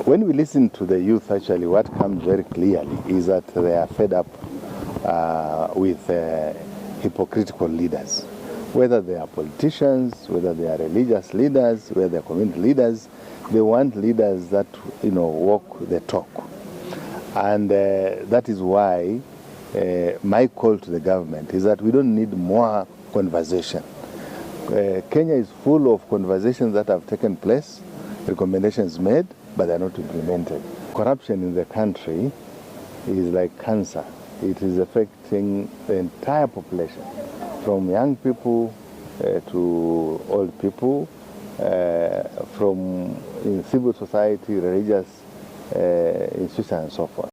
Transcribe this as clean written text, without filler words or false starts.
When we listen to the youth, actually, what comes very clearly is that they are fed up with hypocritical leaders. Whether they are politicians, whether they are religious leaders, whether they are community leaders, they want leaders that, walk the talk. And that is why my call to the government is that we don't need more conversation. Kenya is full of conversations that have taken place, recommendations made, but they are not implemented. Corruption in the country is like cancer. It is affecting the entire population, from young people to old people, from in civil society, religious institutions, and so forth.